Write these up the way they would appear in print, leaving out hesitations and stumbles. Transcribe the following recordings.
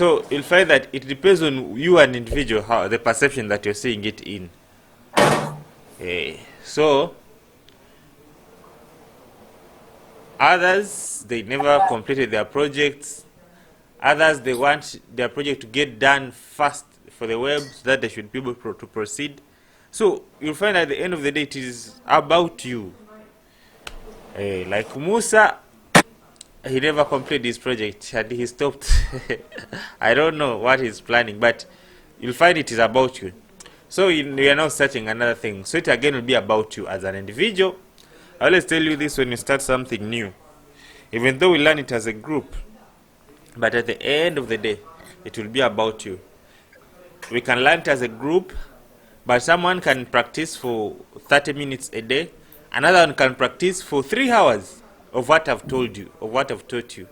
So you'll find that it depends on you an individual, how the perception that you're seeing it in. So others, they never completed their projects. Others, they want their project to get done fast for the web so that they should be able to proceed. So you'll find at the end of the day it is about you. Like Musa, he never completed his project and he stopped. I don't know what he's planning, but you'll find it is about you. So we are now searching another thing. So it again will be about you as an individual. I always tell you this when you start something new. Even though we learn it as a group, but at the end of the day, it will be about you. We can learn it as a group, but someone can practice for 30 minutes a day. Another one can practice for 3 hours of what I've told you, of what I've taught you.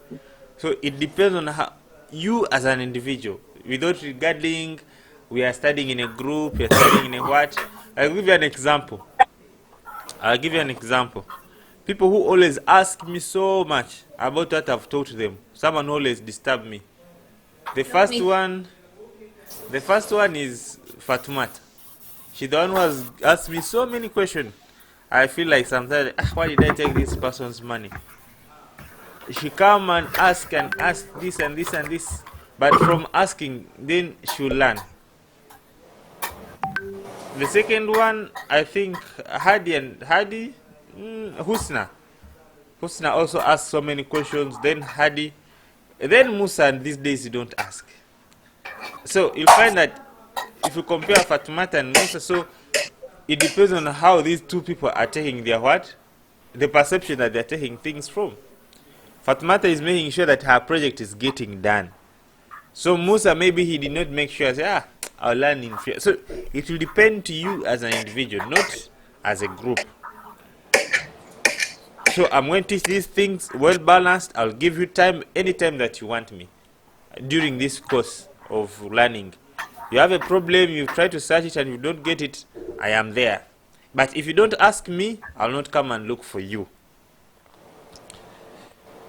So it depends on how you as an individual. Without regarding, we are studying in a group, we are studying in a what. I'll give you an example. People who always ask me so much about what I've taught them. Someone always disturb me. The first one is Fatoumata. She's the one who has asked me so many questions. I feel like sometimes, why did I take this person's money? She come and ask this and this and this. But from asking, then she'll learn. The second one, I think Husna. Husna also asks so many questions. Then Hadi. Then Musa, and these days you don't ask. So you'll find that if you compare Fatoumata and Musa, so it depends on how these two people are taking their what? The perception that they're taking things from. Fatoumata is making sure that her project is getting done. So Musa, maybe he did not make sure, say, I'll learn in fear. So it will depend to you as an individual, not as a group. So I'm going to teach these things well balanced. I'll give you time anytime that you want me during this course of learning. You have a problem, you try to search it and you don't get it, I am there. But if you don't ask me, I'll not come and look for you.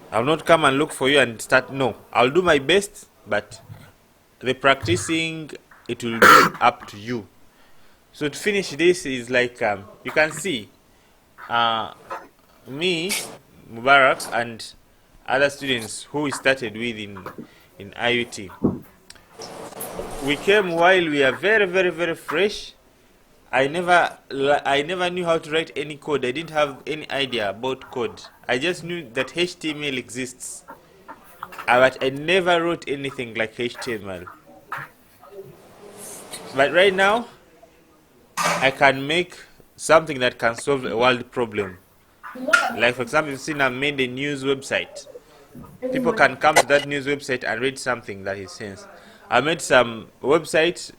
I'll not come and look for you and start. No, I'll do my best, but the practicing, it will be up to you. So to finish this is like, you can see me, Mubarak, and other students who we started with in IUT. We came while we are very, very, very fresh. I never knew how to write any code. I didn't have any idea about code. I just knew that HTML exists. But I never wrote anything like HTML. But right now, I can make something that can solve a world problem. Like for example, you've seen I made a news website. People can come to that news website and read something that is sense. I made some websites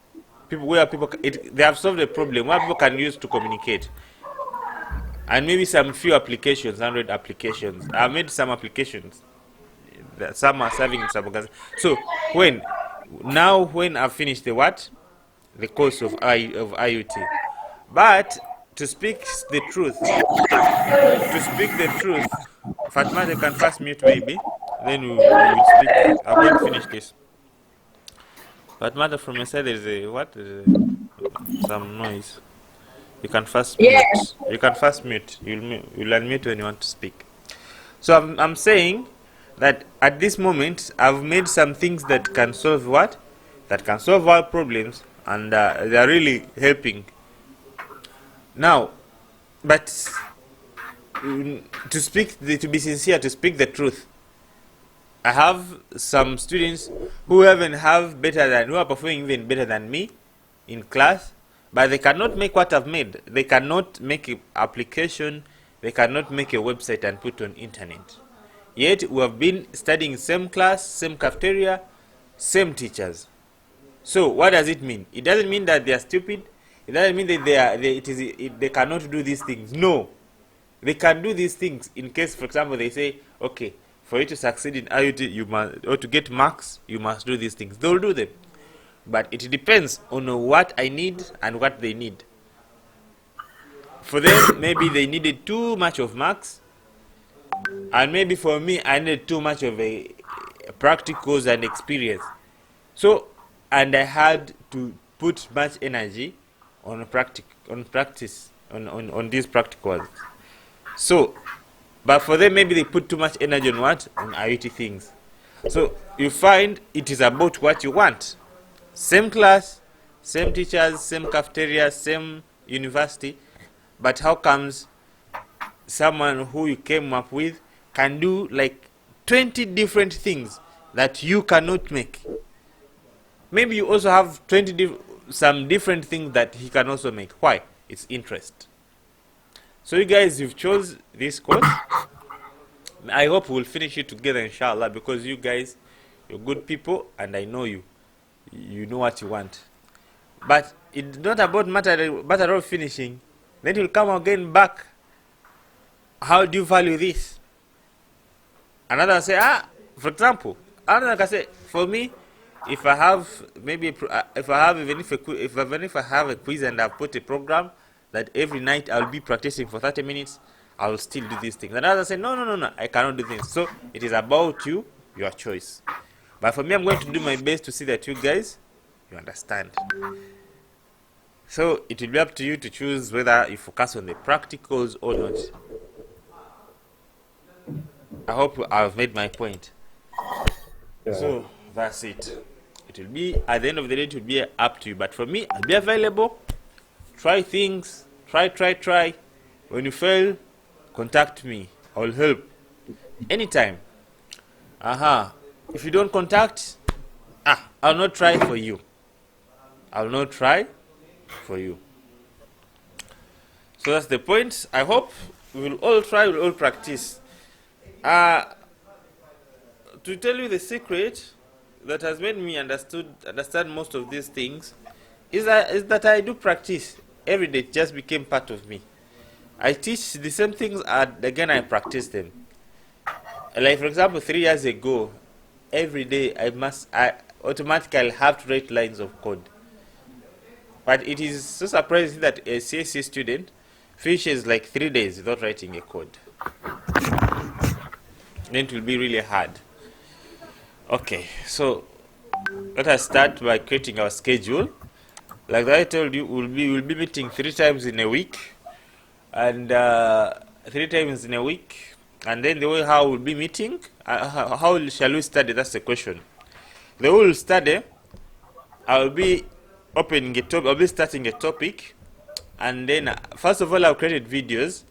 they have solved a problem where people can use to communicate. And maybe some few applications, 100 applications. I made some applications. Some are serving some organizations. So when I've finished the course of IUT. But to speak the truth, Fatma, you can first mute maybe, then we will speak. I'm going to finish this. Fatma, from your side, there's some noise. You can first mute. You can first mute. You'll unmute when you want to speak. So I'm saying that at this moment, I've made some things that can solve that can solve our problems, and they are really helping. Now, but to be sincere, to speak the truth, I have some students who are performing even better than me in class, but they cannot make what I've made. They cannot make an application, they cannot make a website and put on internet. Yet we have been studying same class, same cafeteria, same teachers. So what does it mean? It doesn't mean that they are stupid. It doesn't mean that they cannot do these things. No, they can do these things in case, for example, they say, okay, for you to succeed in IoT, or to get marks, you must do these things. They'll do them. But it depends on what I need and what they need. For them, maybe they needed too much of marks, and maybe for me, I needed too much of a practicals and experience. So, and I had to put much energy on practice on these practicals. So, but for them maybe they put too much energy on what? On IoT things. So you find it is about what you want. Same class, same teachers, same cafeteria, same university, but how comes someone who you came up with can do like 20 different things that you cannot make? Maybe you also have some different things that he can also make. Why? It's interest. So you guys, you've chose this course. I hope we'll finish it together, inshallah, because you guys, you're good people, and I know you. You know what you want. But it's not about matter of finishing. Then you'll come again back. How do you value this? Another will say, for example, another can say, for me, if I have if I have even if I have a quiz and I've put a program that every night I'll be practicing for 30 minutes, I'll still do these things. Another say, no, I cannot do this. So it is about you, your choice. But for me, I'm going to do my best to see that you guys, you understand. So it will be up to you to choose whether you focus on the practicals or not. I hope I've made my point. Yeah. So that's it. It will be, at the end of the day, it will be up to you. But for me, I'll be available. Try things. Try. When you fail, contact me. I'll help. Anytime. If you don't contact, I'll not try for you. I'll not try for you. So that's the point. I hope we will all try, we'll all practice. To tell you the secret that has made me understand most of these things is that I do practice every day. It just became part of me. I teach the same things and again I practice them. Like for example, 3 years ago, every day I automatically have to write lines of code. But it is so surprising that a CSC student finishes like 3 days without writing a code. Then it will be really hard. Okay, so let us start by creating our schedule. Like I told you, we'll be meeting 3 times in a week, and 3 times in a week. And then the way how we'll be meeting, how shall we study? That's the question. The way we'll study, I'll be opening a topic. I'll be starting a topic, and then first of all, I've created videos.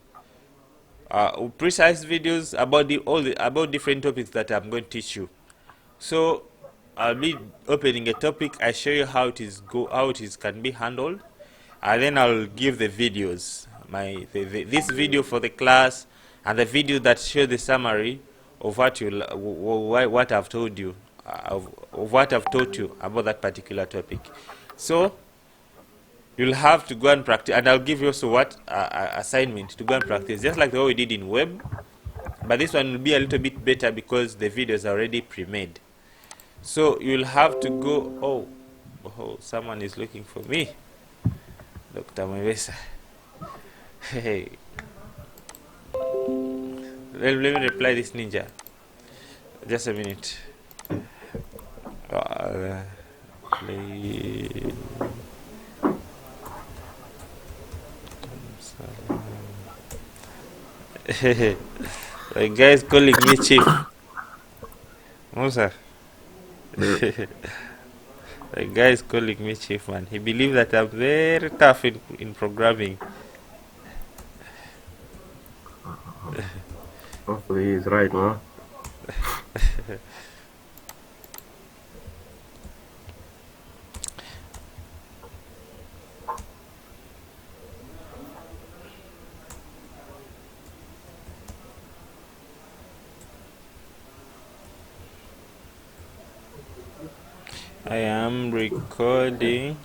Precise videos about about different topics that I'm going to teach you. So I'll be opening a topic. I show you how it can be handled, and then I'll give the videos. This video for the class and the video that show the summary of what I've told you, of what I've taught you about that particular topic. So you'll have to go and practice, and I'll give you also assignment to go and practice, just like the way we did in web. But this one will be a little bit better because the videos are already pre-made. So you'll have to go. Oh, someone is looking for me, Dr. Mwebesa. Hey, let me reply this ninja. Just a minute. The guy is calling me chief. Musa. The guy is calling me chief, man. He believes that I'm very tough in programming. Hopefully he's right, man. I am recording.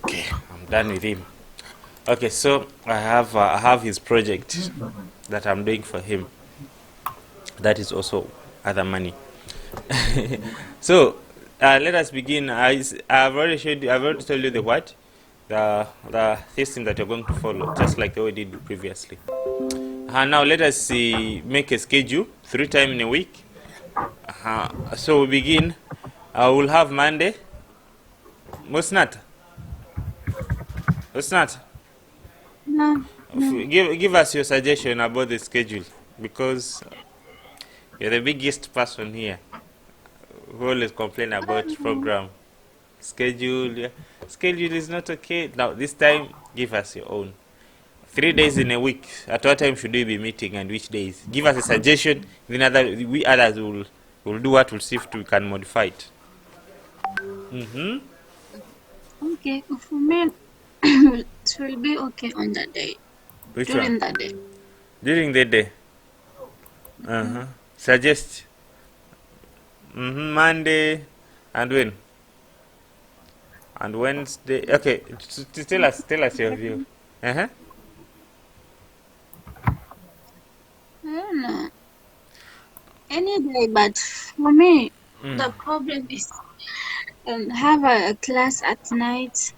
Okay. I'm done with him. Okay, so I have his project that I'm doing for him. That is also other money. So let us begin. I've already showed you, I've already told you the what, the system that you're going to follow, just like the way we did previously. Now let us make a schedule 3 times in a week. So we begin. We'll have Monday. Musnat, Musnat, No, no. give us your suggestion about the schedule, because you're the biggest person here who always complain about program schedule. Yeah. Schedule is not okay. Now this time, give us your own. 3 days in a week. At what time should we be meeting and which days? Give us a suggestion. Then we others will do what. We'll see if we can modify it. Okay, for me, it will be okay on that day. Which During one? that day. During the day. Suggest. Monday and when? And Wednesday. Okay, tell us your view. I don't know. Any day, but for me, the problem is have a class at night.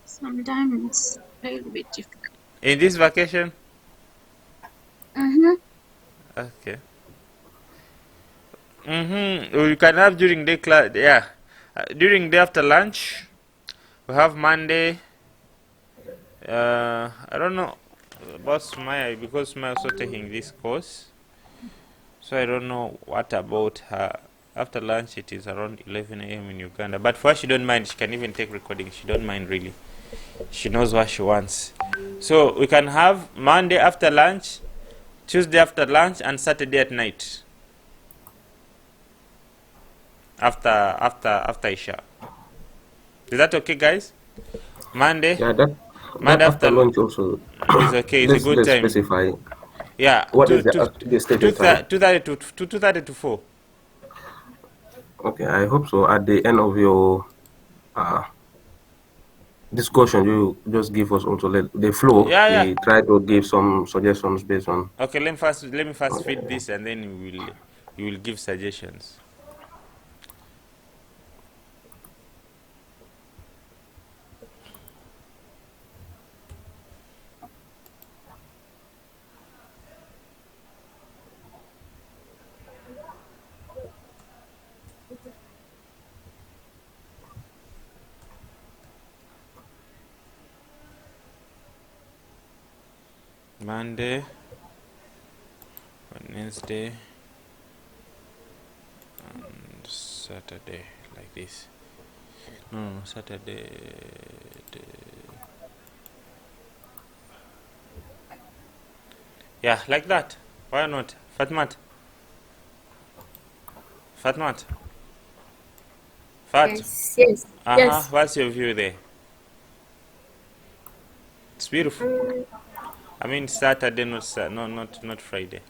Sometimes it's a little bit difficult. In this vacation? Mm-hmm. Okay. We can have during day class. Yeah. During day after lunch, we have Monday. I don't know about Smile, because Smile also taking this course. So I don't know what about her. After lunch, it is around 11 a.m. in Uganda. But for her, she don't mind. She can even take recording. She don't mind really. She knows what she wants. So we can have Monday after lunch, Tuesday after lunch, and Saturday at night. After Isha. Is that okay, guys? Monday. Yeah, that Monday after after lunch also. is okay. It's a good Let's time. specify Yeah. what is the stated time. 2:30 to 4. Okay, I hope so. At the end of your discussion, you just give us also the flow. Yeah, yeah. We try to give some suggestions based on. Okay, let me first feed this, and then you will give suggestions. Monday, Wednesday, and Saturday, like this. No, Saturday. Yeah, like that. Why not? Fatmat. Fatmat. Fat. Yes. What's your view there? It's beautiful. I mean Saturday, not Friday.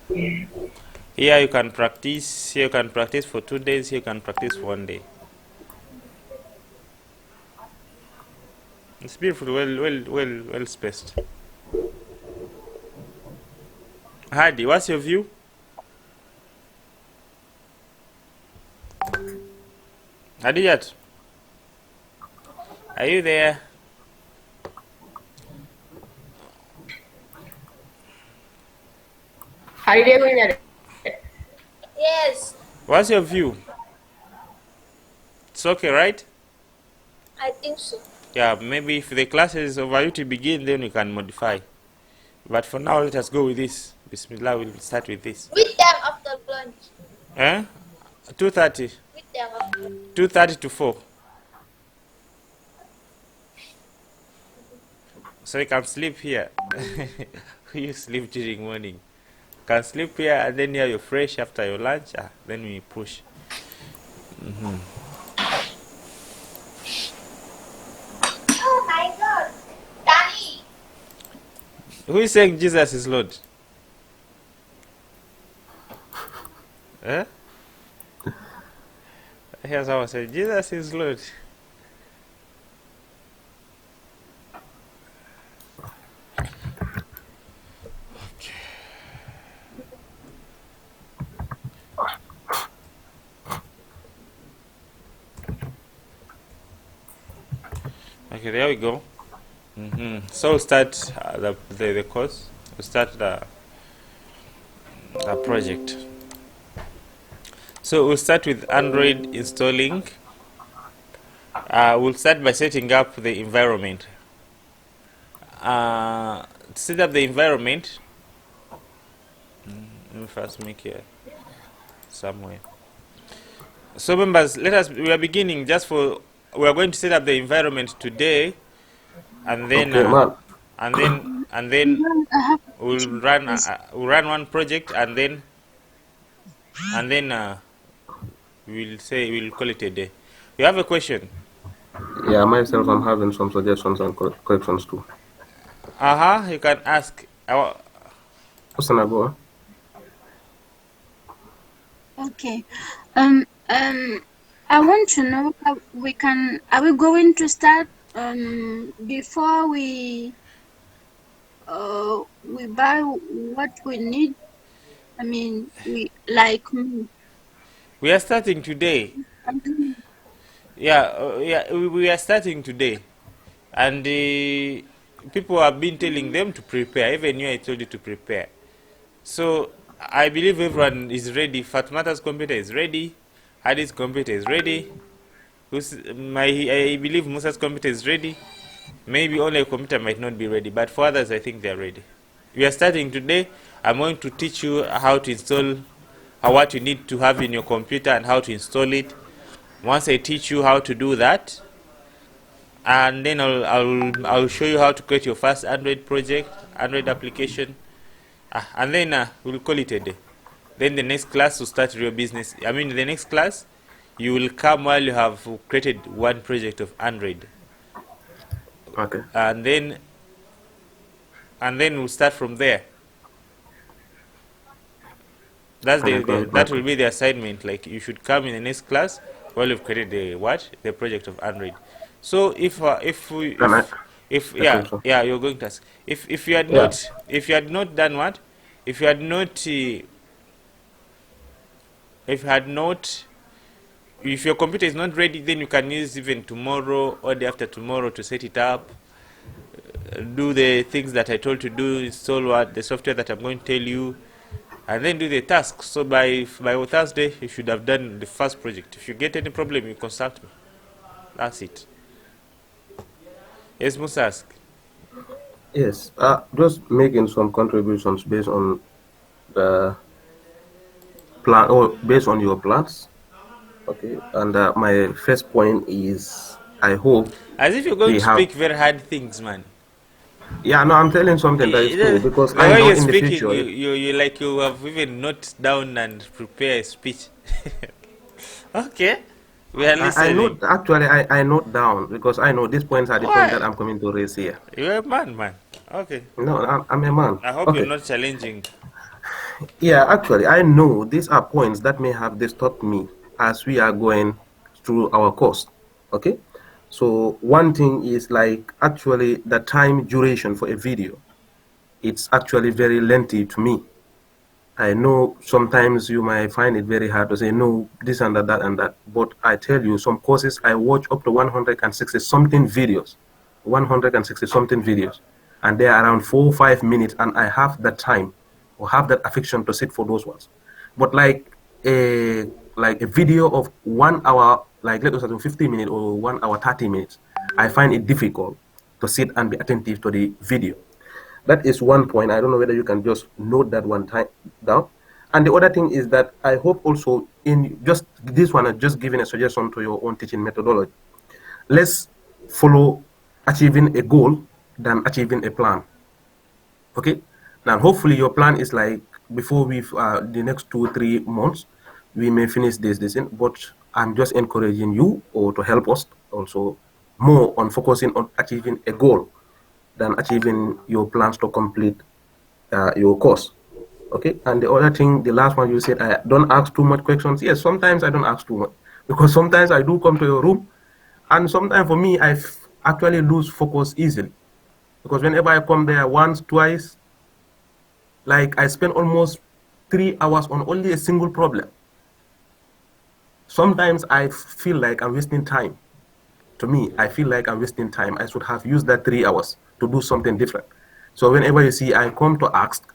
Here you can practice. Here you can practice for 2 days. Here you can practice 1 day. It's beautiful. Well spaced. Hadi, what's your view? Hadiyat, are you there? Are you doing that? Yes, What's your view? It's okay, right? I think so. Yeah, maybe if the class is over you to begin, then we can modify. But for now, let us go with this. Bismillah, we'll start with this. With them after lunch. 2:30. With them after. 2:30 to 4. So you can sleep here. You sleep during morning. You can sleep here, and then you're fresh after your lunch. Then we push. Oh my God, Daddy. Who is saying Jesus is Lord? Here's how I say Jesus is Lord. Okay, there we go. So we'll start the course. We'll start the project. So we'll start with Android installing. We'll start by setting up the environment. To set up the environment, let me first make here somewhere. So members, we are beginning we are going to set up the environment today, and then Okay, man. and then I have we'll run one project, and then we'll call it a day. You have a question? Yeah, myself, I'm having some suggestions and corrections too. You can ask. What's an go? okay. I want to know are we going to start before we buy what we need? I mean, We are starting today. We are starting today, and people have been telling them to prepare. Even you, I told you to prepare. So I believe everyone is ready. Fatmata's computer is ready. Hadi's computer is ready. I believe Musa's computer is ready. Maybe only a computer might not be ready, but for others, I think they are ready. We are starting today. I'm going to teach you how to install, what you need to have in your computer and how to install it. Once I teach you how to do that, and then I'll show you how to create your first Android project, Android application, and then we'll call it a day. Then the next class will start real business. I mean, the next class you will come while you have created one project of Android. Okay. And then we'll start from there. That will be the assignment. Like, you should come in the next class while you've created the project of Android. So if you're going to ask if you had not done what, if your computer is not ready, then you can use even tomorrow or day after tomorrow to set it up, do the things that I told you to do, install the software that I'm going to tell you, and then do the task. So by Thursday, you should have done the first project. If you get any problem, you consult me. That's it. Yes, Musa, ask. Yes, just making some contributions based on the plan or based on your plans. Okay, and my first point is I hope as if you're going they to have. speak very hard things, man. Yeah, no, I'm telling something that is true because The I way know you're in the speaking, future. you like you have even noted down and prepare a speech. Okay, we are I listening. note actually I note down because I know these points are the point that Why? I'm coming to raise here. You're a man. Okay. No, I'm a man. I hope you're Okay. not challenging. Yeah, actually, I know these are points that may have disturbed me as we are going through our course. Okay. So one thing is like actually the time duration for a video. It's actually very lengthy to me. I know sometimes you might find it very hard to say no, this and that, but I tell you, some courses I watch up to 160 something videos, 160 something videos, and they are around 4 or 5 minutes, and I have that time or have that affection to sit for those ones. But like a video of 1 hour, like let us say 50 minutes or 1 hour 30 minutes, I find it difficult to sit and be attentive to the video. That is one point. I don't know whether you can just note that one time down. And the other thing is that I hope also in just this one, I'm just giving a suggestion to your own teaching methodology. Let's follow achieving a goal than achieving a plan. Okay. Now, hopefully, your plan is like before the next 2 or 3 months, we may finish this, but I'm just encouraging you or to help us also more on focusing on achieving a goal than achieving your plans to complete your course. Okay. And the other thing, the last one you said, I don't ask too much questions. Yes, sometimes I don't ask too much because sometimes I do come to your room, and sometimes for me, I actually lose focus easily because whenever I come there once, twice, like I spend almost 3 hours on only a single problem. Sometimes I feel like I'm wasting time. to me, I feel like I'm wasting time. I should have used that 3 hours to do something different. So whenever you see I come to ask,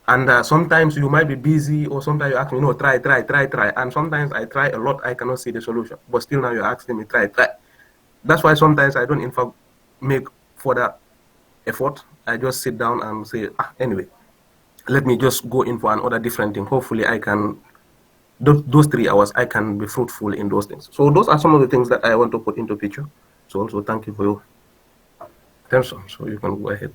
and sometimes you might be busy, or sometimes you ask me, no, try. And sometimes I try a lot, I cannot see the solution. But still now you're asking me, try. That's why sometimes I don't, in fact, make further effort. I just sit down and say, anyway, let me just go in for another different thing. Hopefully I can, those 3 hours, I can be fruitful in those things. So those are some of the things that I want to put into picture. So also thank you for your attention. So you can go ahead.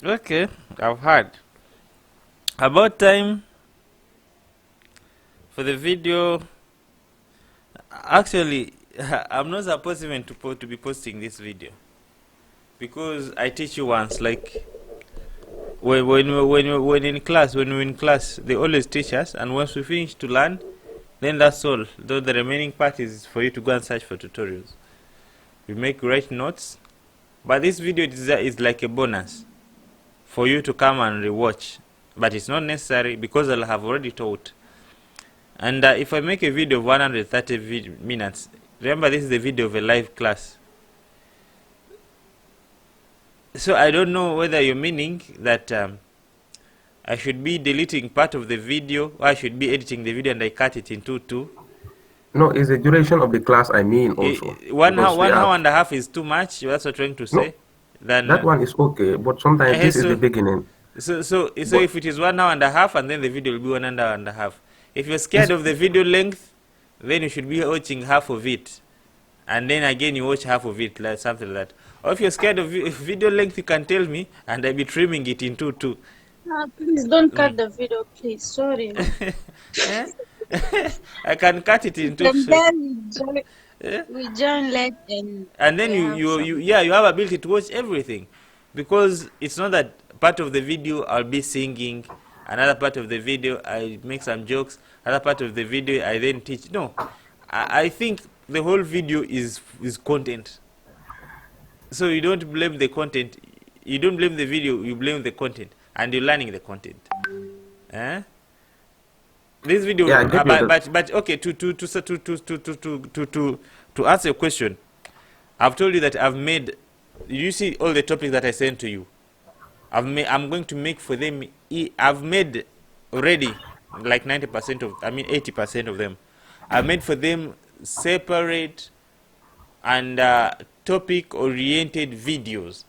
Okay, I've heard. About time for the video. Actually, I'm not supposed even to be posting this video, because I teach you once, like when in class, they always teach us, and once we finish to learn, then that's all. Though the remaining part is for you to go and search for tutorials. We make great notes, but this video is like a bonus for you to come and rewatch, but it's not necessary because I'll have already taught. And if I make a video of 130 minutes, remember this is the video of a live class. So I don't know whether you're meaning that I should be deleting part of the video, or I should be editing the video and I cut it into two. No, it's the duration of the class, I mean, also. One hour and a half is too much, that's what I'm trying to say. No, then, that one is okay, but sometimes this is the beginning. So if it is 1 hour and a half, and then the video will be 1 hour and a half. If you're scared of the video length, then you should be watching half of it, and then again you watch half of it, like something like that. Or if you're scared of video length, you can tell me, and I'll be trimming it into two. No, please don't cut the video, please. Sorry. I can cut it into And then we join late, and then you have ability to watch everything, because it's not that part of the video I'll be singing, another part of the video I make some jokes, another part of the video I then teach. No, I think the whole video is content. So you don't blame the content, you don't blame the video, you blame the content, and you're learning the content. This video, but okay, to answer your question, I've told you that I've made. You see all the topics that I sent to you. I'm going to make for them. I've made already like 90% of, 80% of them. I've made for them separate and topic-oriented videos.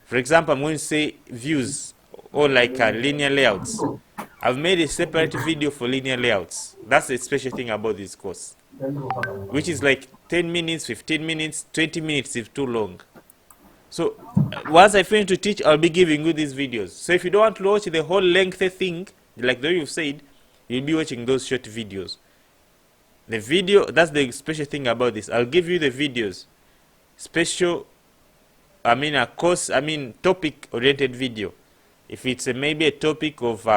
For example, I'm going to say views, or like linear layouts. I've made a separate video for linear layouts. That's the special thing about this course, which is like 10 minutes, 15 minutes, 20 minutes if too long. So once I finish to teach, I'll be giving you these videos. So if you don't want to watch the whole lengthy thing, like the way you've said, you'll be watching those short videos. The video, that's the special thing about this. I'll give you the videos. Special, topic-oriented video. If it's maybe a topic of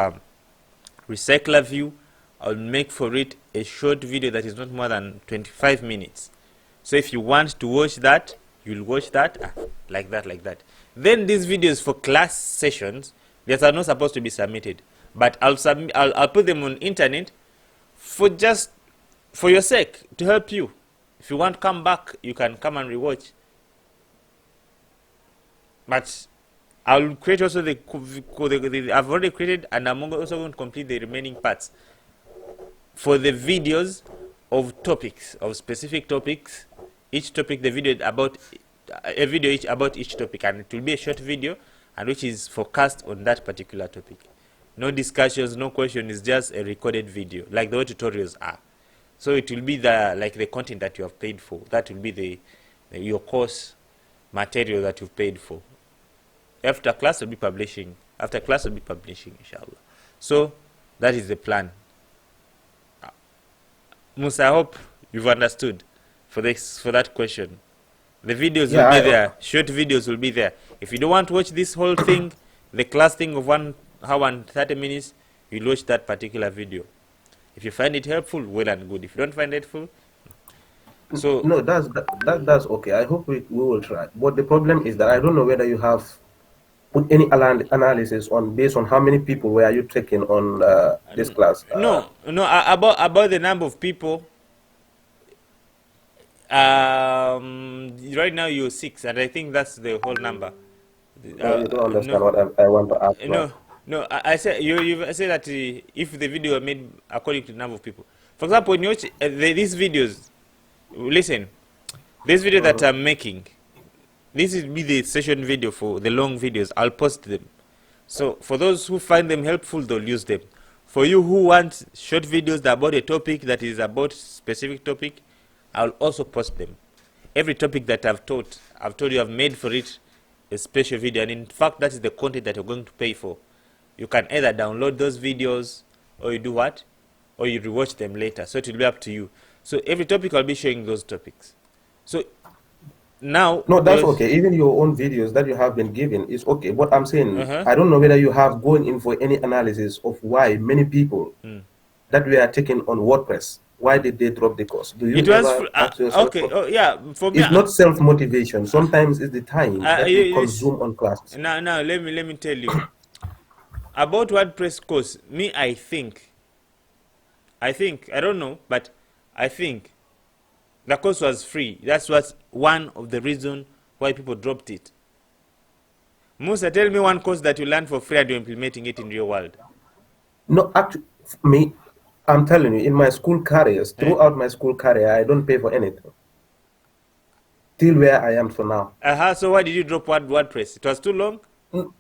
recycler view, I'll make for it a short video that is not more than 25 minutes. So if you want to watch that, you'll watch that like that. Then these videos for class sessions, they are not supposed to be submitted, but I'll put them on internet for your sake, to help you. If you want to come back, you can come and rewatch. But I'll create also I've already created, and I'm also going to complete the remaining parts for the videos of topics, of specific topics. Each topic, the video about a video each about each topic, and it will be a short video, and which is focused on that particular topic. No discussions, no questions. It's just a recorded video, like the way tutorials are. So it will be the content that you have paid for. That will be your course material that you've paid for. After class will be publishing. Inshallah. So that is the plan. Musa, I hope you've understood for that question. The videos will be there. Short videos will be there. If you don't want to watch this whole thing, the class thing of 1 hour and 30 minutes, you'll watch that particular video. If you find it helpful, well and good. If you don't find it helpful, so no, that's okay. I hope we will try. But the problem is that I don't know whether you have put any analysis on based on how many people were you taking on this class? No, about the number of people. Right now you're 6, and I think that's the whole number. No, you don't No, understand what I want to ask, man. no. I said you said that if the video were made according to the number of people. For example, when you watch these videos, listen, this video that I'm making, this will be the session video for the long videos. I'll post them. So for those who find them helpful, they'll use them. For you who want short videos about a topic that is about specific topic, I'll also post them. Every topic that I've told you I've made for it a special video, and in fact that is the content that you're going to pay for. You can either download those videos, or you do what? Or you rewatch them later. So it will be up to you. So every topic I'll be showing those topics. So now, no, that's okay. Even your own videos that you have been given is okay. What I'm saying, Uh-huh. I don't know whether you have gone in for any analysis of why many people that we are taking on WordPress, why did they drop the course? Do you it was ever ask yourself? okay. Oh yeah, for me. It's not self-motivation. Sometimes it's the time that we consume on classes. Now, let me tell you about WordPress course. Me, I think, I don't know, but I think the course was free. That's what's one of the reasons why people dropped it. Musa, tell me one course that you learned for free and you're implementing it in real world. No, actually, me, I'm telling you, in my school careers, throughout my school career, I don't pay for anything. Till where I am for now. So why did you drop WordPress? It was too long?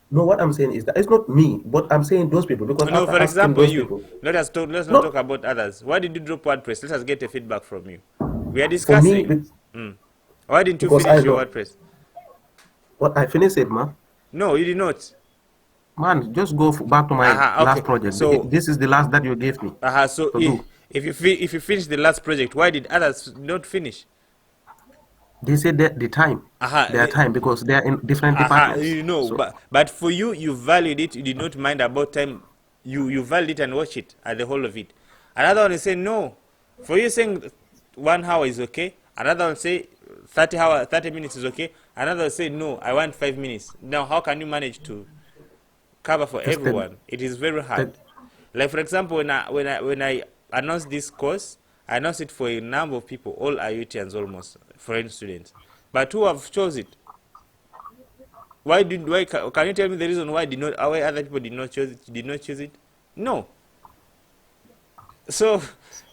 No, what I'm saying is that it's not me, but I'm saying those people, because No, for example, you. People, let's not talk about others. Why did you drop WordPress? Let us get a feedback from you. We are discussing. For me, why didn't you finish your WordPress? What I finished it, man. No, you did not. Man, just go back to my last project. So this is the last that you gave me. So if you finish the last project, why did others not finish? They said that the time, their time, because they are in different departments. You know, so, but for you, you valued it. You did not mind about time. You valued it and watch it at the whole of it. Another one is saying no. For you saying 1 hour is okay. Another one say 30 minutes is okay. Another one say no, I want 5 minutes. Now, how can you manage to cover for everyone? It is very hard. Like for example, when I announced this course, I announced it for a number of people, all IUTians almost, foreign students. But who have chose it? Why can you tell me the reason why other people did not choose it? No. So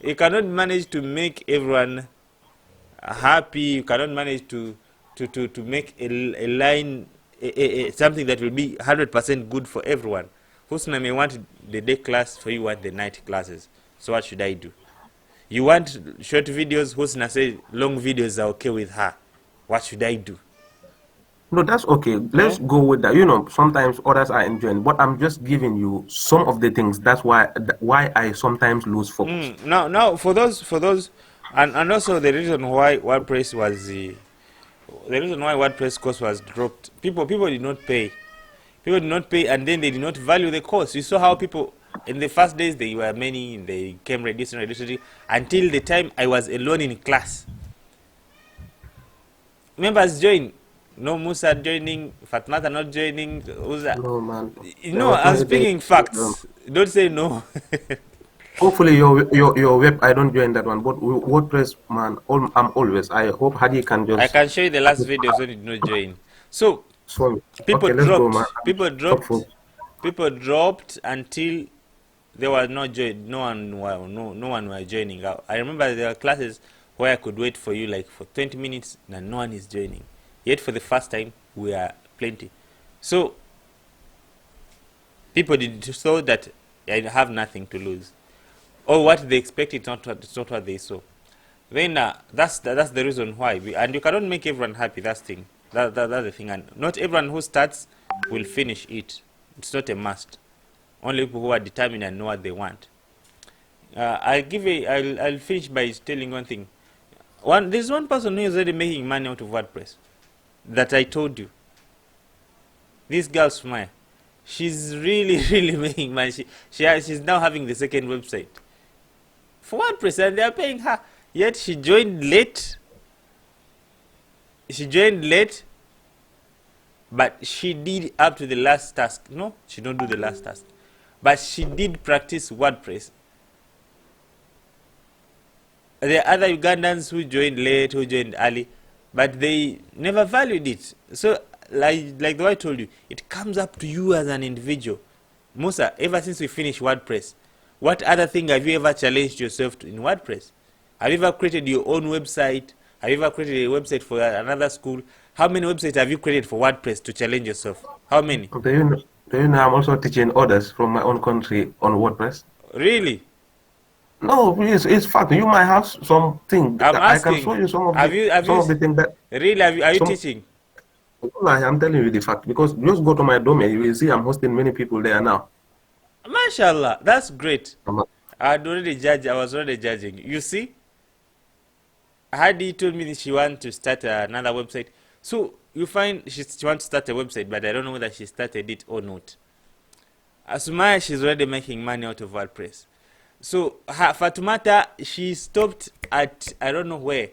you cannot manage to make everyone happy. You cannot manage to make a line, something that will be 100% good for everyone. Husna may want the day class, for you want the night classes. So what should I do? You want short videos, Husna says long videos are okay with her. What should I do? No, that's okay. Let's go with that. You know, sometimes others are enjoying, but I'm just giving you some of the things. That's why I sometimes lose focus. Now for those, and also the reason why WordPress was the reason why WordPress course was dropped. People did not pay. People did not pay, and then they did not value the course. You saw how people in the first days they were many. They came reducing until the time I was alone in class. Members joined. No Musa joining, Fatmata not joining. No, man. No, I'm speaking facts. Don't say no. Hopefully your web, I don't join that one. But WordPress, man, I'm always. I hope Hadi can just. I can show you the last videos when you did not join. So people dropped. People dropped until there was no join. No one was joining. I remember there were classes where I could wait for you like for 20 minutes and no one is joining. Yet for the first time, we are plenty. So people thought that I have nothing to lose, or what they expected, it's not what they saw. Then that's the reason why. And you cannot make everyone happy. That's the thing. That's the thing. And not everyone who starts will finish it. It's not a must. Only people who are determined and know what they want. I'll finish by telling one thing. There's one person who is already making money out of WordPress. That I told you. This girl Smile, she's really making money. She's now having the second website for WordPress, and they are paying her. Yet she joined late. but she did up to the last task. No, she don't do the last task, but she did practice WordPress. There are other Ugandans who joined late, who joined early, but they never valued it. So, like the way I told you, it comes up to you as an individual. Musa, ever since we finished WordPress, what other thing have you ever challenged yourself to in WordPress? Have you ever created your own website? Have you ever created a website for another school? How many websites have you created for WordPress to challenge yourself? How many? Do you know I'm also teaching others from my own country on WordPress? Really? No, it's fact. You might have something. I'm I can show asking. you some of Have the things that. really? Are you Some, teaching? I'm telling you the fact because just go to my domain. You will see I'm hosting many people there now. Mashallah, that's great. I'm- I was already judging. You see, Hadi told me that she wants to start another website. So you find she wants to start a website, but I don't know whether she started it or not. Asumaya, she's already making money out of WordPress. So Fatumata, she stopped at I don't know where.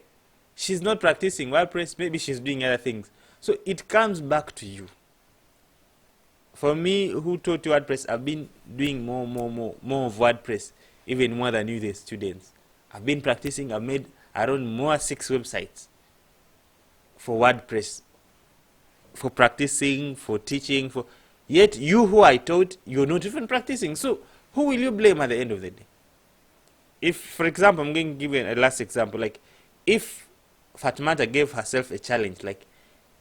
She's not practicing WordPress. Maybe she's doing other things. So it comes back to you. For me, who taught you WordPress, I've been doing more of WordPress, even more than you, the students. I've been practicing. I've made around more 6 websites for WordPress, for practicing, for teaching, for. Yet you who I taught, you're not even practicing. So who will you blame at the end of the day? If, for example, I'm going to give you a last example, like if Fatmata gave herself a challenge, like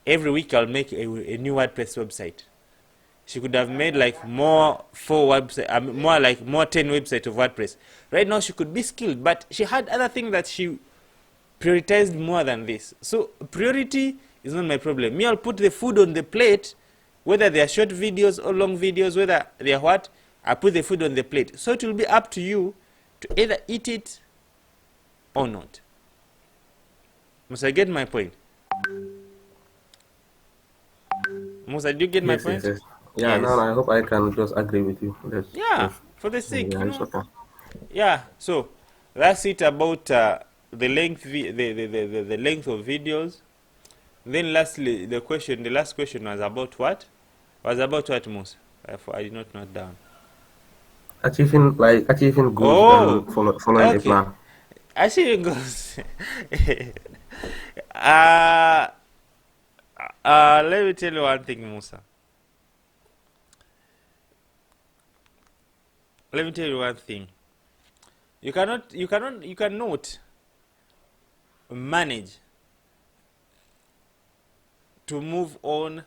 every week I'll make a new WordPress website. She could have made like more 10 websites of WordPress. Right now she could be skilled, but she had other things that she prioritized more than this. So priority is not my problem. Me, I'll put the food on the plate, whether they are short videos or long videos, whether they are what, I put the food on the plate. So it will be up to you to either eat it or not. Must I get my point? Must I do get my point? Yes. Yeah, Yes. now I hope I can just agree with you. Yeah, for the sake, yeah, you it's know. okay. Yeah, so that's it about the length, the length of videos. Then lastly, the last question was about what? Was about what, Musa? I did not note down. Achieving goals Oh, and following a okay. plan. Achieving goals. uh, let me tell you one thing, Musa. Let me tell you one thing. You cannot manage to move on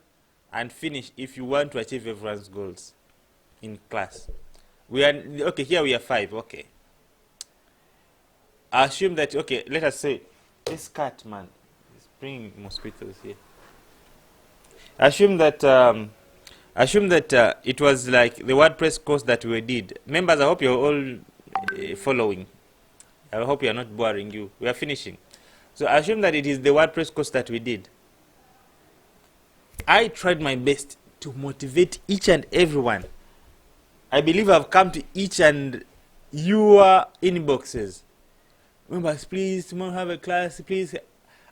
and finish if you want to achieve everyone's goals in class. We are okay. Here we are 5. Okay. Assume that let us say this cat man is bringing mosquitoes here. Assume that it was like the WordPress course that we did. Members, I hope you're all following. I hope you're not boring you. We are finishing. So assume that it is the WordPress course that we did. I tried my best to motivate each and everyone. I believe I've come to each and your inboxes. Members, please, tomorrow have a class, please.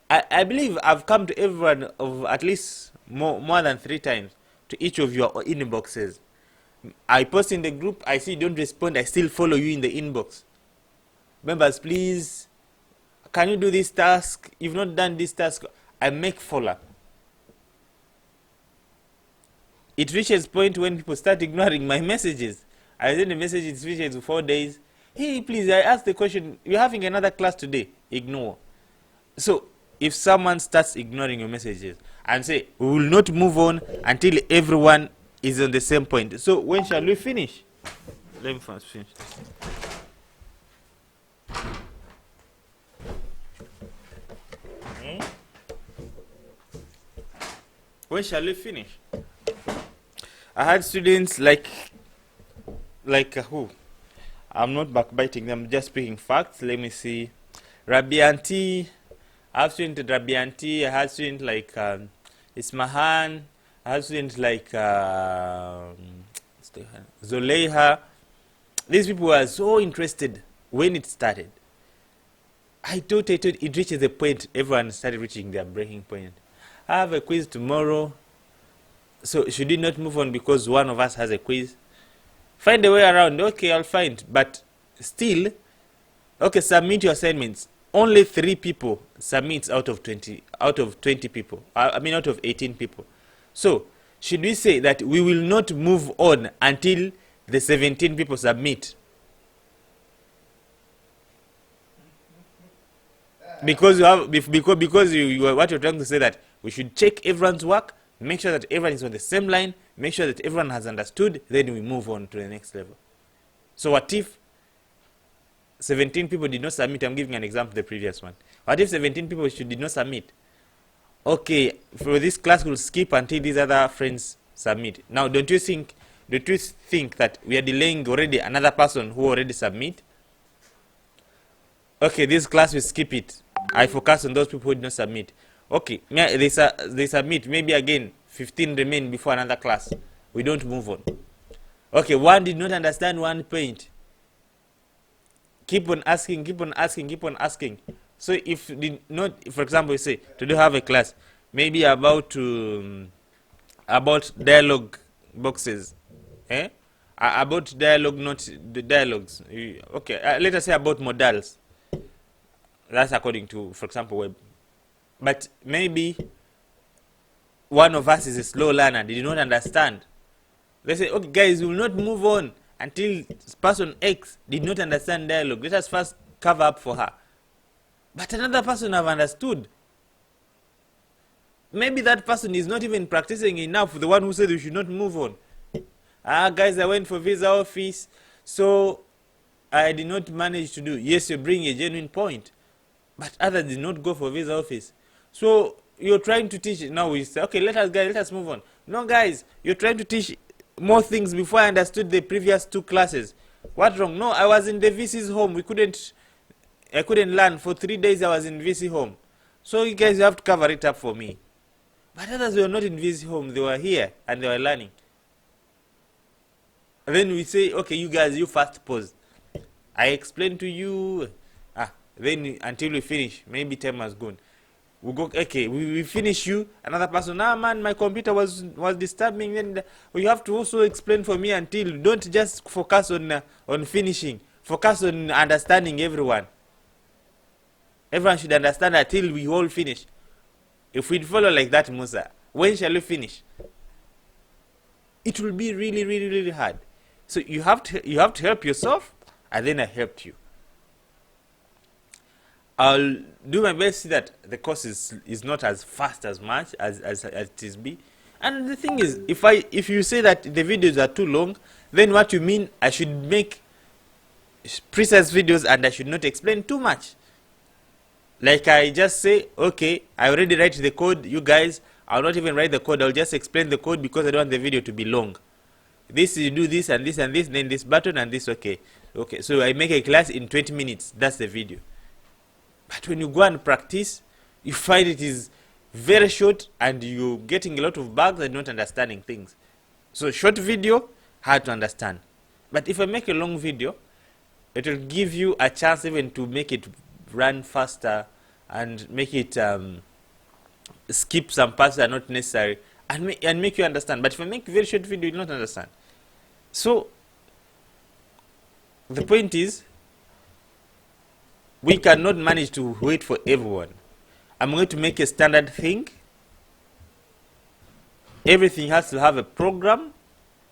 I believe I've come to everyone of at least more than 3 times to each of your inboxes. I post in the group, I see you don't respond, I still follow you in the inbox. Members, please, can you do this task? You've not done this task. I make follow-up. It reaches a point when people start ignoring my messages. I send a message, it reaches 4 days. Hey, please, I asked the question, you're having another class today. Ignore. So, if someone starts ignoring your messages and say, we will not move on until everyone is on the same point. So, when shall we finish? Let me first finish this. When shall we finish? I had students like who? I'm not backbiting them, just speaking facts. Let me see. Rabianti. I have students Rabianti. I had students like Ismahan. I had students like Zoleha. These people were so interested when it started. I thought it reaches a point, everyone started reaching their breaking point. I have a quiz tomorrow. So should we not move on because one of us has a quiz? Find a way around. Okay, I'll find. But still, okay, submit your assignments. Only 3 people submit out of 20 people. I mean out of 18 people. So should we say that we will not move on until the 17 people submit? Because what you're trying to say that we should check everyone's work, make sure that everyone is on the same line, make sure that everyone has understood, then we move on to the next level. So what if 17 people did not submit? I'm giving an example, the previous one. What if 17 people did not submit? Okay, for this class we'll skip until these other friends submit. Now don't you think that we are delaying already another person who already submit? Okay, this class we skip it. I focus on those people who did not submit. Okay, they submit. Maybe again 15 remain before another class. We don't move on. Okay, one did not understand one point. Keep on asking. So if did not, for example, you say today have a class maybe about dialogue boxes, about dialogue, not the dialogues. Okay, let us say about modals. That's according to, for example, web. But maybe one of us is a slow learner, did not understand. They say, okay, guys, we will not move on until person X did not understand dialogue. Let us first cover up for her. But another person have understood. Maybe that person is not even practicing enough. The one who said we should not move on. Guys, I went for visa office, so I did not manage to do. Yes, you bring a genuine point. But others did not go for visa office. So you're trying to teach. Now we say, okay, let us move on. No, guys, you're trying to teach more things before I understood the previous 2 classes. What wrong? No, I was in the VC's home. I couldn't learn for 3 days. I was in VC home. So you guys, you have to cover it up for me. But others were not in VC home. They were here and they were learning. And then we say, okay, you guys, you first pause. I explained to you. Then until we finish, maybe time has gone. We go, okay, we finish you. Another person, man, my computer was disturbing. Then you have to also explain for me until. Don't just focus on finishing. Focus on understanding everyone. Everyone should understand until we all finish. If we follow like that, Musa, when shall we finish? It will be really, really, really hard. So you have to help yourself, and then I helped you. I'll do my best to see that the course is not as fast as much as it is be. And the thing is, if you say that the videos are too long, then what you mean I should make precise videos and I should not explain too much. Like I just say, okay, I already write the code, you guys, I'll not even write the code, I'll just explain the code because I don't want the video to be long. This, you do this and this and this, then this button and this, okay. Okay, so I make a class in 20 minutes, that's the video. But when you go and practice, you find it is very short and you're getting a lot of bugs and not understanding things. So short video, hard to understand. But if I make a long video, it will give you a chance even to make it run faster and make it skip some parts that are not necessary and make you understand. But if I make a very short video, you will not understand. So the point is, we cannot manage to wait for everyone. I'm going to make a standard thing. Everything has to have a program.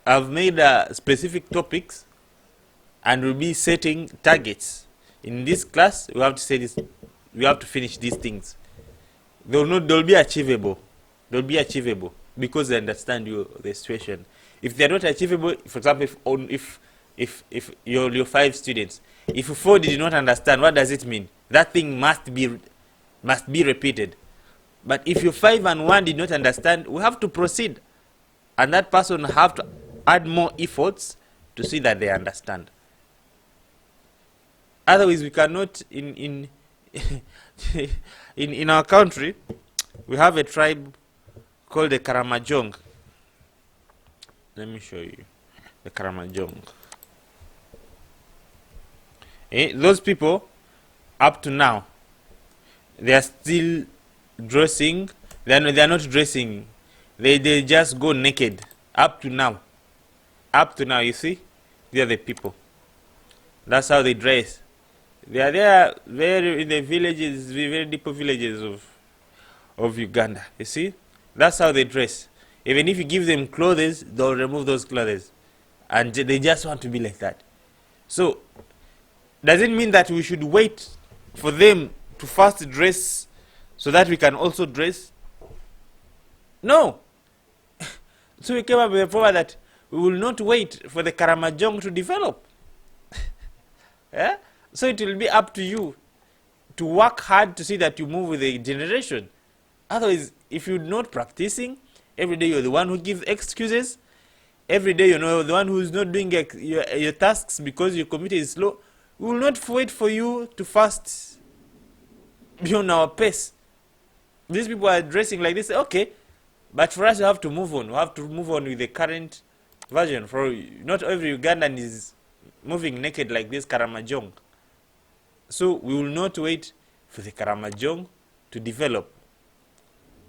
I've made specific topics and we'll be setting targets. In this class, we have to say this. We have to finish these things. They'll be achievable. They'll be achievable because they understand the situation. If they're not achievable, for example, if you're 5 students, if 4 did not understand, what does it mean? That thing must be repeated. But if you 5 and 1 did not understand, we have to proceed, and that person have to add more efforts to see that they understand. Otherwise, we cannot. In our country, we have a tribe called the Karama. Let me show you the Karama. Those people, up to now, they are still dressing. They are not dressing They just go naked up to now. Up to now, you see, they are the people. That's how they dress. They are there, very in the villages, very deep villages of Uganda. You see, that's how they dress. Even if you give them clothes, they'll remove those clothes, and they just want to be like that. So, does it mean that we should wait for them to first dress so that we can also dress? No. So we came up with a formula that we will not wait for the Karama jung to develop. Yeah? So it will be up to you to work hard to see that you move with the generation. Otherwise, if you're not practicing, every day you're the one who gives excuses. Every day you're the one who's not doing your tasks because your committee is slow. We will not wait for you to fast be on our pace. These people are dressing like this. Okay, but for us, we have to move on. We have to move on with the current version. For not every Ugandan is moving naked like this Karama jung. So we will not wait for the Karama jung to develop.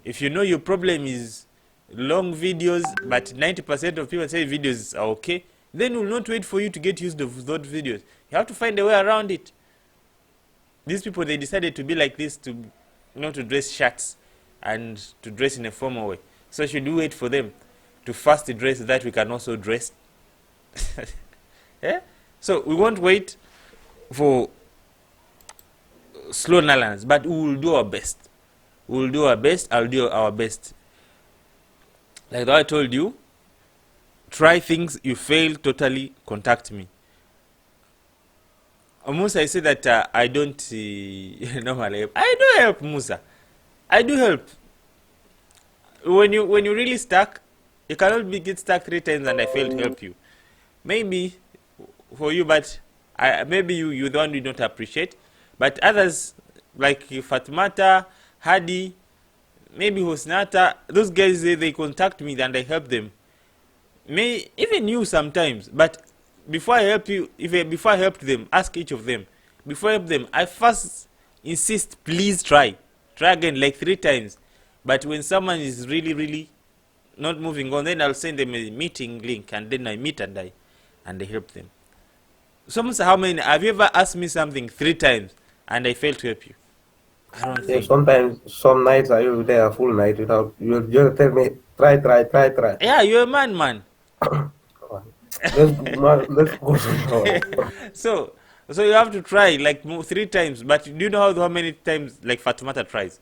If you know your problem is long videos, but 90% of people say videos are okay, then we will not wait for you to get used to those videos. You have to find a way around it. These people, they decided to be like this, to to dress shirts and to dress in a formal way. So should we wait for them to first dress that we can also dress? Yeah? So we won't wait for slow Nalans, but we will do our best. We will do our best. I'll do our best. Like I told you, try things. You fail totally, contact me. Musa, I say that I don't normally help. I do help, Musa. I do help. When you really stuck, you cannot get stuck 3 times and I fail to help you. Maybe for you, but maybe you the one you don't appreciate. But others like Fatmata, Hadi, maybe Husnata, those guys they contact me and I help them. Even you sometimes, but before I help you, before I help them, ask each of them. Before I help them, I first insist, please try again like 3 times. But when someone is really not moving on, then I'll send them a meeting link and then I meet and I help them. Someone say, how many have you ever asked me something 3 times and I failed to help you? I don't think. Sometimes some nights I will there a full night without you just tell me try. Yeah, you're a man. Let's go to So you have to try like 3 times. But do you know how many times like Fatumata tries?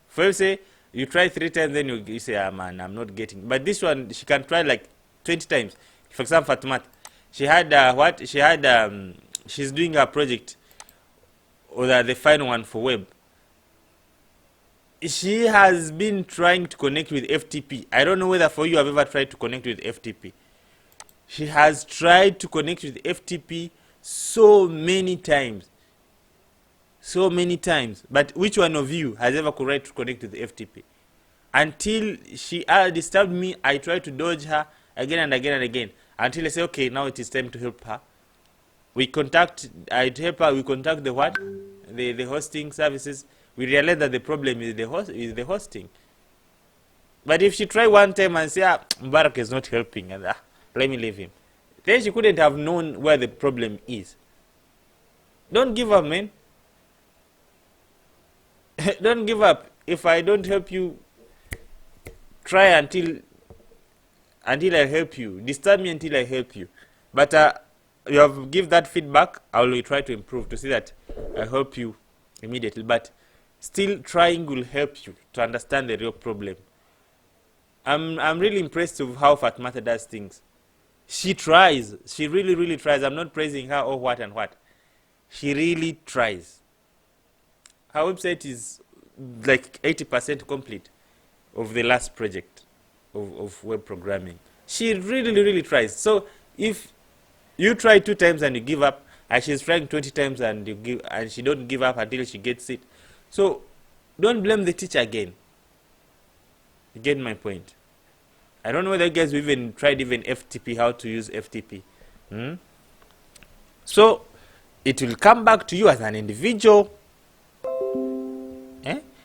First say you try 3 times, then you say, man, I'm not getting. But this one, she can try like 20 times. For example, Fatumata, she had she's doing a project, or the final one for web. She has been trying to connect with FTP. I don't know whether for you have ever tried to connect with FTP. She has tried to connect with FTP so many times. But which one of you has ever tried to connect with the FTP? Until she disturbed me, I tried to dodge her again and again. Until I say, okay, now it is time to help her. I help her, we contact the what? The hosting services. We realize that the problem is the hosting. But if she try one time and say, Mubarak is not helping, let me leave him, then she couldn't have known where the problem is. Don't give up, man. Don't give up. If I don't help you, try until I help you. Disturb me until I help you. But you have give that feedback. I will try to improve to see that I help you immediately. But still, trying will help you to understand the real problem. I'm really impressed with how Fatmata does things. She tries. She really tries. I'm not praising her or what and what. She really tries. Her website is like 80% complete of the last project of web programming. She really tries. So if you try 2 times and you give up, and she's trying 20 times and she don't give up until she gets it. So don't blame the teacher again. You get my point? I don't know whether you guys even tried FTP, how to use FTP. So it will come back to you as an individual.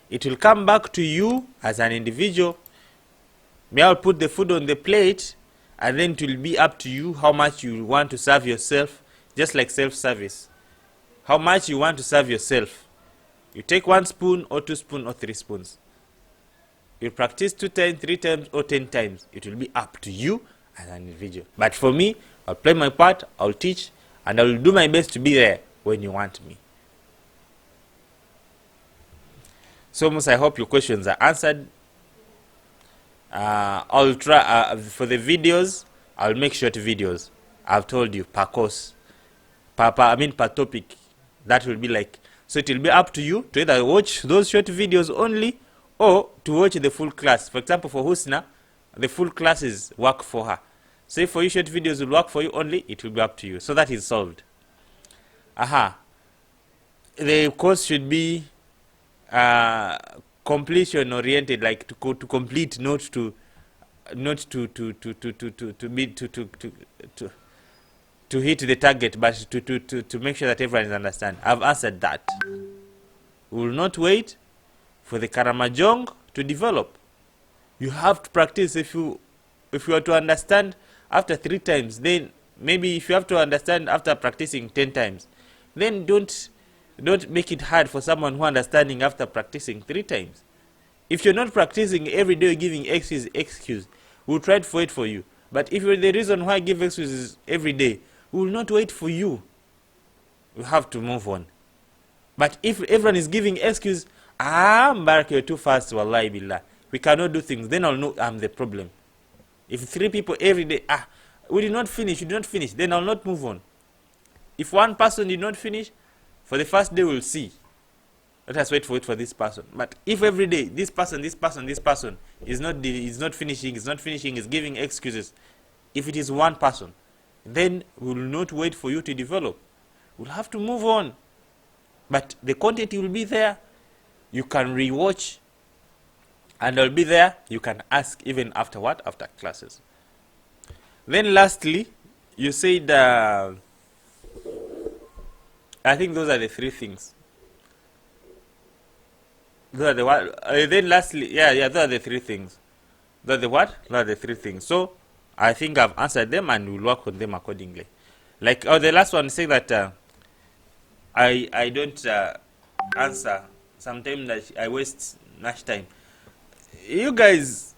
It will come back to you as an individual Me, I'll put the food on the plate, and then it will be up to you how much you want to serve yourself, just like self-service. How much you want to serve yourself. You take 1 spoon or 2 spoons or 3 spoons. You practice 2 times, 3 times or 10 times. It will be up to you as an individual. But for me, I'll play my part, I'll teach, and I'll do my best to be there when you want me. So Musa, I hope your questions are answered. I'll try for the videos. I'll make short videos. I've told you per course, per topic. That will be like, so it will be up to you to either watch those short videos only or to watch the full class. For example, for Husna, the full classes work for her. So if for you short videos will work for you only, it will be up to you. So that is solved. The course should be completion oriented, like to complete, not to hit the target, but to make sure that everyone is understand. I've answered that. We will not wait for the Karama jung to develop. You have to practice. If you are to understand after 3 times, then maybe if you have to understand after practicing 10 times, then don't make it hard for someone who understanding after practicing 3 times. If you're not practicing every day, giving excuse, we'll try to wait for you. But if you're the reason why I give excuses every day, we will not wait for you. We have to move on. But if everyone is giving excuse, Mbarak, you're too fast, wallahi billah, we cannot do things, then I'll know I'm the problem. If 3 people every day, we did not finish, you did not finish, then I'll not move on. If 1 person did not finish, for the first day we'll see. Let us wait for this person. But if every day this person is not finishing, is giving excuses, if it is 1 person, then we will not wait for you to develop. We'll have to move on. But the content will be there. You can rewatch, and I'll be there. You can ask even after what? After classes. Then lastly, you said, I think those are the 3 things. Those are the what? Then lastly, those are the 3 things. Those are the what? Those are the 3 things. So I think I've answered them, and we'll work on them accordingly. Like, the last one saying that I don't answer. Sometimes that I waste much time. You guys,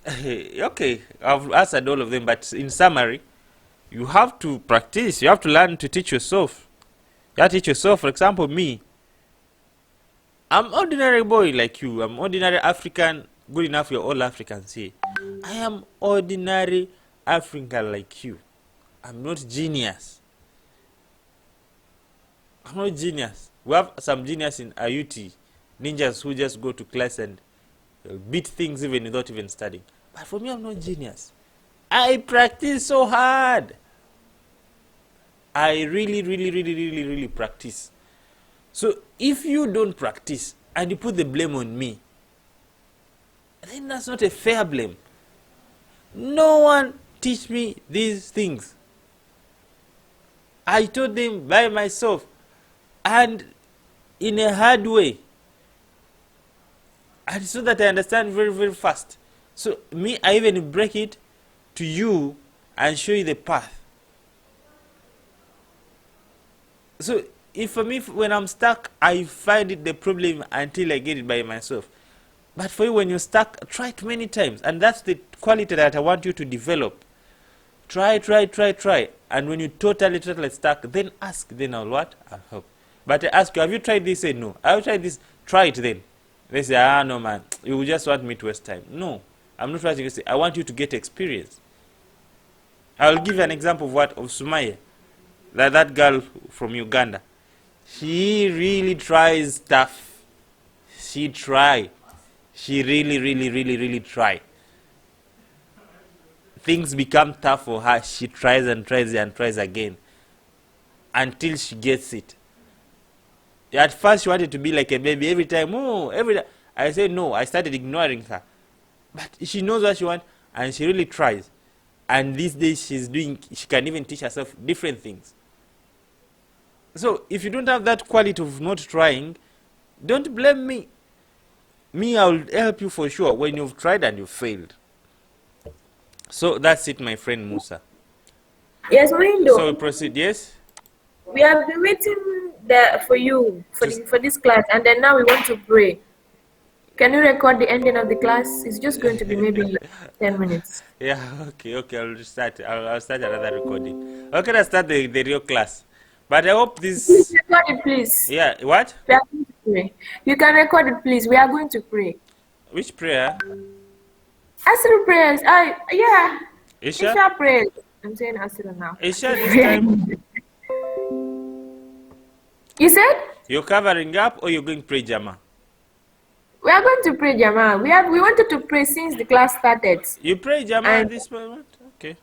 okay, I've answered all of them, but in summary, you have to practice. You have to learn to teach yourself. You have to teach yourself. For example, me, I'm ordinary boy like you. I'm ordinary African. Good enough, you're all Africans here. I am ordinary African like you. I'm not genius. I'm not genius. We have some genius in IUT, ninjas who just go to class and beat things even without even studying. But for me, I'm not genius. I practice so hard. I really practice. So if you don't practice and you put the blame on me, then that's not a fair blame. No one teach me these things. I taught them by myself, and in a hard way, and so that I understand very fast. So me, I even break it to you and show you the path. So if for me, when I'm stuck, I find it the problem until I get it by myself. But for you, when you're stuck, try it many times, and that's the quality that I want you to develop. Try. And when you totally stuck, then ask, then I'll what? I'll help. But I ask you, have you tried this? Say no. I'll try this. Try it then. They say, no man, you just want me to waste time. No, I'm not trying to say. I want you to get experience. I'll give you an example of what? Of Sumaya. That girl from Uganda. She really tries stuff. She try. She really try. Things become tough for her. She tries and tries again until she gets it. At first, she wanted to be like a baby every time. I said no. I started ignoring her, but she knows what she wants, and she really tries. And these days, she can even teach herself different things. So, if you don't have that quality of not trying, don't blame me. Me, I will help you for sure when you've tried and you've failed. So that's it, my friend Musa. Yes, Windo. So we proceed. Yes. We have been waiting there for you for this class, and then now we want to pray. Can you record the ending of the class? It's just going to be maybe 10 minutes. Yeah. Okay. Okay. I'll start. I'll start another recording. Okay. Let's start the real class. But I hope Please this. record it, please. Yeah. What? We are going to pray. You can record it, please. We are going to pray. Which prayer? Asr prayers. Yeah. Isha. Isha prayers. I'm saying Asr now. Isha this time. You said? You're covering up or you're going to pray Jama? We are going to pray Jama. We wanted to pray since the class started. You pray Jama at this moment? Okay.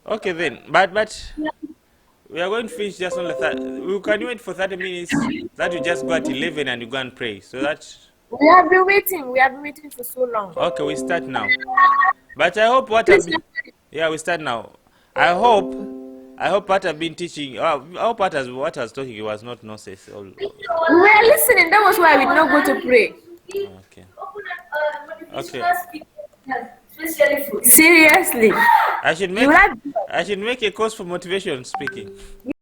Okay then. But we are going to finish just on the can you wait for 30 minutes? That you just go at 11 and you go and pray. So that. We have been waiting. We have been waiting for so long. Okay, we start now. But I hope what I've been, yeah, we start now. I hope what I've been teaching. I hope what I was talking was not nonsense. We were listening. That was why we did not go to pray. Okay. Okay. Seriously. I should make a course for motivation speaking.